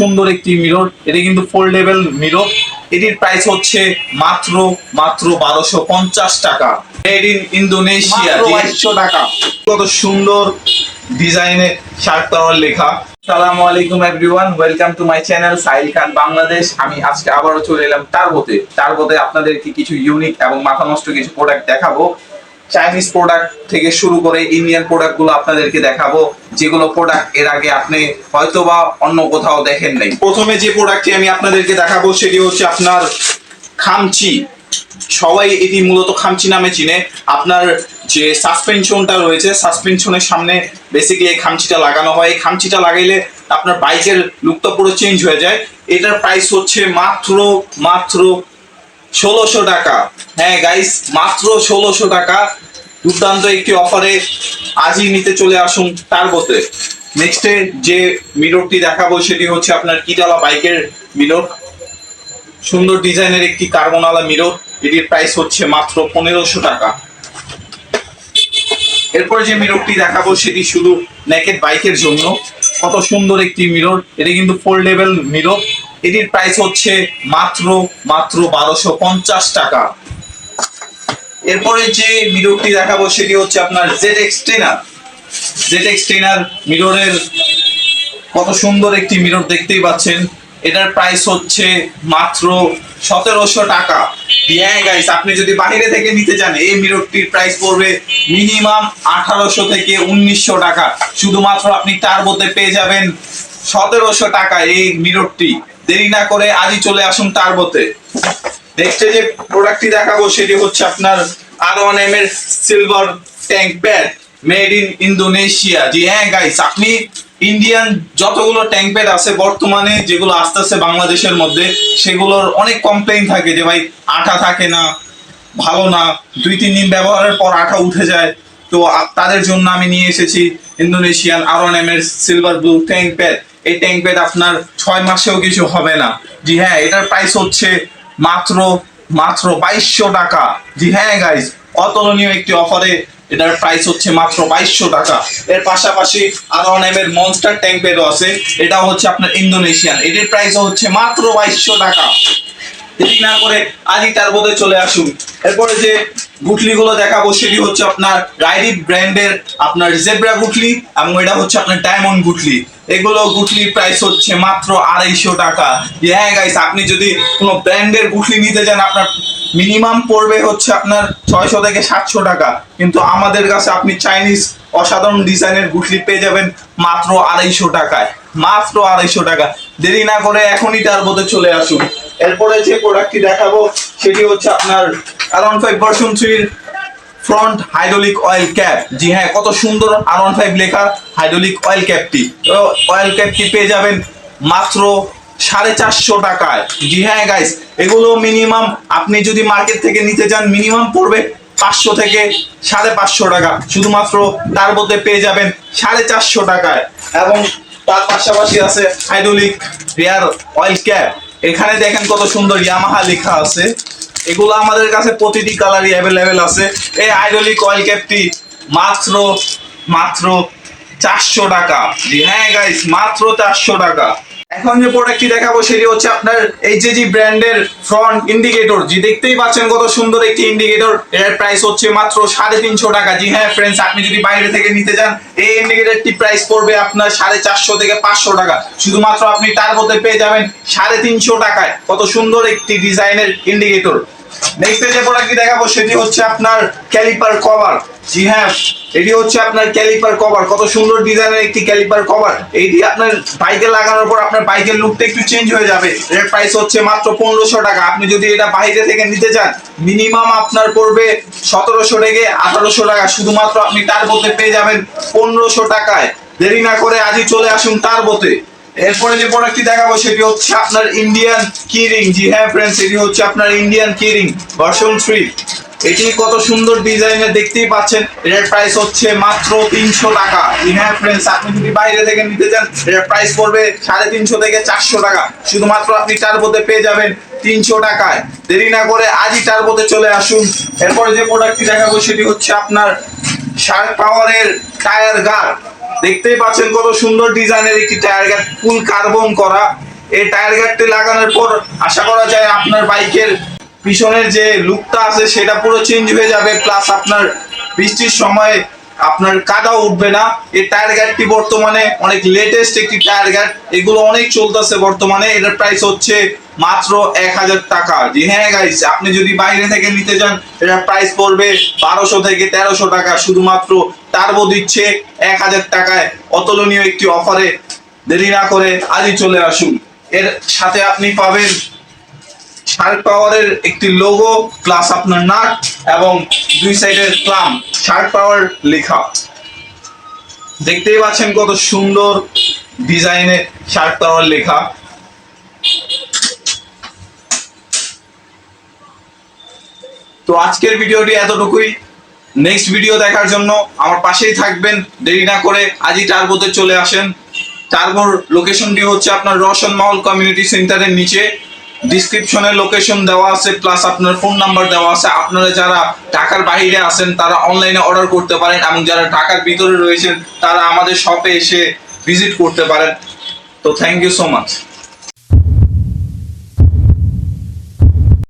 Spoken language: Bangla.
সুন্দর একটি মিরর, এটি কিন্তু ফোল্ডেবল মিরর। এটির প্রাইস হচ্ছে মাত্র মাত্র 1250 টাকা। মেড ইন ইন্দোনেশিয়া, 2200 টাকা। কত সুন্দর ডিজাইনের শার্ট পাওয়ার লেখা। আসসালামু আলাইকুম everyone, welcome to my channel Sahil Khan Bangladesh. আমি আজকে আবারও চলে এলাম টার্বোতে আপনাদেরকে কিছু ইউনিক এবং মাথা নষ্ট কিছু প্রোডাক্ট দেখাবো। চাইনিজ প্রোডাক্ট থেকে শুরু করে ইন্ডিয়ান প্রোডাক্ট গুলো আপনাদেরকে দেখাবো, যেগুলো প্রোডাক্ট এর আগে আপনি হয়তোবা অন্য কোথাও দেখেন নাই। প্রথমে যে প্রোডাক্টটি আমি আপনাদেরকে দেখাবো সেটি হচ্ছে আপনার খামচি। সবাই এটি মূলত খামচি নামে চিনে। আপনার যে সাসপেনশনটা রয়েছে, সাসপেনশনের সামনে বেসিক্যালি এই খামচিটা লাগানো হয়। এই খামচিটা লাগাইলে আপনার বাইকের লুকটা পুরো চেঞ্জ হয়ে যায়। এটার প্রাইস হচ্ছে মাত্র মাত্র 1600 টাকা। হ্যাঁ গাইস, মাত্র 1600 টাকা। দুর্দান্ত একটি অফারে আজই নিতে চলে আসুন টার্বোতে। নেক্সটে যে মিররটি দেখাবো সেটি হচ্ছে আপনার কিটালা বাইকের মিরর। সুন্দর ডিজাইনের একটি কার্বনওয়ালা মিরর। এটির প্রাইস হচ্ছে মাত্র 1500 টাকা। এরপরে যে মিররটি দেখাবো সেটি শুধু নেকেড বাইকের জন্য। কত সুন্দর একটি মিরর, এটি কিন্তু ফোল্ডেবল মিরর। এটির প্রাইস হচ্ছে মাত্র মাত্র 1250 টাকা। এরপরে যে মিররটি দেখাবো সেটি হচ্ছে আপনার ZX টেনার মিররের। কত সুন্দর একটি মিরর, দেখতেই পাচ্ছেন। এটার প্রাইস হচ্ছে মাত্র 1700 টাকা। হ্যাঁ গাইস, আপনি যদি বাইরে থেকে নিতে চান এই মিররটির প্রাইস পড়বে মিনিমাম 1800 থেকে 1900 টাকা। শুধুমাত্র আপনি টার্বোতে পেয়ে যাবেন 1700 টাকা এই মিররটি। দেরি না করে আজই চলে আসুন টার্বোতে। নেক্সট যে প্রোডাক্টটি দেখাবো সেটি হচ্ছে আপনার R1M এর silver tank pad, made in Indonesia. জি হ্যাঁ গাইস, আপনি ইন্ডিয়ান যতগুলো ট্যাঙ্ক প্যাড আছে বর্তমানে, যেগুলো আসতে আসতে বাংলাদেশের মধ্যে, সেগুলোর অনেক কমপ্লেইন থাকে যে ভাই আঠা থাকে না, ভালো না, 2-3 দিন ব্যবহারের পর আঠা উঠে যায়। তো তাদের জন্য আমি নিয়ে এসেছি ইন্দোনেশিয়ান R1M এর সিলভার ব্লু ট্যাঙ্ক প্যাড। এই ট্যাঙ্ক প্যাড আপনার 6 মাসেও কিছু হবে না। জি হ্যাঁ, এটার প্রাইস হচ্ছে মাত্র মাত্র 2200 টাকা। জি হ্যাঁ গাইস, অতুলনীয় একটি অফারে এটার প্রাইস হচ্ছে মাত্র 2200 টাকা। এর পাশাপাশি R1M এর মনস্টার ট্যাঙ্ক প্যাডও আছে, এটাও হচ্ছে আপনার ইন্দোনেশিয়ান। এটির প্রাইসও হচ্ছে মাত্র 2200 টাকা। দেরি না করে আজই টার্বোতে চলে আসুন। এরপরে যে গুটলিগুলো দেখাবো সেটি হচ্ছে আপনার রাইডিট ব্র্যান্ডের আপনার জেব্রা গুটলি, এবং এটা হচ্ছে আপনার ডায়মন্ড গুটলি। এগুলো গুটলির প্রাইস হচ্ছে মাত্র 250 টাকা। হ্যাঁ গাইস, আপনি যদি কোনো ব্র্যান্ডের গুটলি নিতে চান আপনার মিনিমাম পড়বে হচ্ছে আপনার 600 থেকে 700 টাকা। কিন্তু আমাদের কাছে আপনি চাইনিজ অসাধারণ ডিজাইনের গুটলি পেয়ে যাবেন মাত্র 250 টাকায়। মাত্র 250 টাকা। দেরি না করে এখনই টার্বোতে চলে আসুন। এরপরে যে প্রোডাক্টটি দেখাবো সেটি হচ্ছে আপনার R15 version 3 front hydraulic oil cap. জি হ্যাঁ, কত সুন্দর R15 লেখা হাইড্রোলিক অয়েল ক্যাপটি। অয়েল ক্যাপটি পেয়ে যাবেন মাত্র 450 টাকায়। জি হ্যাঁ গাইস, এগুলো মিনিমাম আপনি যদি মার্কেট থেকে নিতে চান মিনিমাম পড়বে 500 থেকে 550 টাকা। শুধুমাত্র টার্বোতে পেয়ে যাবেন 450 টাকায়। এবং তার পাশাপাশি আছে হাইড্রোলিক রিয়ার অয়েল ক্যাপ। এখানে দেখেন কত সুন্দর ইয়ামাহা লেখা আছে। এগুলো আমাদের কাছে প্রতিটি কালারই অ্যাভেলেবেল আছে। এই হাইড্রোলিক অয়েল ক্যাপটি মাত্র মাত্র 400 টাকা। জি হ্যাঁ গাইস, মাত্র 400 টাকা। এখন যে প্রোডাক্টটি দেখাবো সেটি হচ্ছে আপনার এইচজি ব্র্যান্ডের ফ্রন্ট ইন্ডিকেটর। জি দেখতেই পাচ্ছেন কত সুন্দর একটি ইন্ডিকেটর। এর প্রাইস হচ্ছে মাত্র 350 টাকা। জি হ্যাঁ ফ্রেন্ডস, আপনি যদি বাইরে থেকে নিতে চান এই ইন্ডিকেটরটি প্রাইস পড়বে আপনার 450 থেকে 500 টাকা। শুধুমাত্র আপনি টার্বোতে পেয়ে যাবেন 350 টাকায়। কত সুন্দর একটি ডিজাইনের ইন্ডিকেটর। নেক্সট যে প্রোডাক্টটি দেখাবো সেটি হচ্ছে আপনার ক্যালিপার কভার। জি হ্যাঁ, এটি হচ্ছে আপনার ক্যালিপার কভার। কত সুন্দর ডিজাইনের একটি ক্যালিপার কভার। এইটি আপনার বাইকে লাগানোর পর আপনার বাইকের লুকটা একটু চেঞ্জ হয়ে যাবে। এর প্রাইস হচ্ছে মাত্র 1500 টাকা। আপনি যদি এটা বাইরে থেকে নিতে চান মিনিমাম আপনার পড়বে 1700 থেকে 1800 টাকা। শুধুমাত্র আপনি টার্বোতে পেয়ে যাবেন 1500 টাকায়। দেরি না করে আজই চলে আসুন টার্বোতে। এরপরে যে প্রোডাক্টটি দেখাবো সেটি হচ্ছে আপনার ইন্ডিয়ান কিরিং। জি হ্যাঁ ফ্রেন্ডস, এটি হচ্ছে আপনার ইন্ডিয়ান কিরিং ভার্সন 3। এটি কত সুন্দর ডিজাইনের, দেখতেই পাচ্ছেন। এর প্রাইস হচ্ছে মাত্র 300 টাকা। জি হ্যাঁ ফ্রেন্ডস, আপনি যদি বাইরে থেকে নিতে চান এর প্রাইস পড়বে 350 থেকে 400 টাকা। শুধুমাত্র আপনি টার্বোতে পেয়ে যাবেন 300 টাকায়। দেরি না করে আজই টার্বোতে চলে আসুন। এরপরে যে প্রোডাক্টটি দেখাবো সেটি হচ্ছে আপনার শার্ক পাওয়ারের টায়ার গার্ড। দেখতেই পাচ্ছেন কত সুন্দর ডিজাইনের একটি টায়ার গার্ড, ফুল কার্বন করা। এই টায়ার গার্ডটি লাগানোর পর আশা করা যায় আপনার বাইকের পিছনের যে লুকটা আছে সেটা পুরো চেঞ্জ হয়ে যাবে, প্লাস আপনার বৃষ্টির সময় আপনার কাদাও উঠবে না। এই টায়ার গার্ডটি বর্তমানে অনেক লেটেস্ট একটি টায়ার গার্ড, এগুলো অনেক চলতেছে বর্তমানে। এটার প্রাইস হচ্ছে মাত্র 1000 টাকা। জি হ্যাঁ গাইস, আপনি যদি বাইরে থেকে নিতে যান এটার প্রাইস পড়বে 1200 থেকে 1300 টাকা। শুধুমাত্র টার্বো দিচ্ছে 1000 টাকায়, অতুলনীয় একটি অফারে। দেরি না করে আজই চলে আসুন। এর সাথে আপনি পাবেন শার্ক পাওয়ারের একটি লোগো, প্লাস আপনার নাট এবং দুই সাইডের ক্লাম শার্ক পাওয়ার লেখা। দেখতেই পাচ্ছেন কত সুন্দর ডিজাইনে শার্ক পাওয়ার লেখা। তো আজকের ভিডিওটি এতটুকুই। নেক্সট ভিডিও দেখার জন্য আমার পাশেই থাকবেন। দেরি না করে আজই টার্বোতে চলে আসেন। টার্বোর লোকেশনটি হচ্ছে আপনার রওশন মহল কমিউনিটি সেন্টারের নিচে। ডিসক্রিপশনে লোকেশন দেওয়া আছে, প্লাস আপনার ফোন নাম্বার দেওয়া আছে। আপনারা যারা ঢাকার বাইরে আছেন তারা অনলাইনে অর্ডার করতে পারেন, এবং যারা ঢাকার ভিতরে রয়েছেন তারা আমাদের শপে এসে ভিজিট করতে পারেন। তো থ্যাংক ইউ সো মাচ।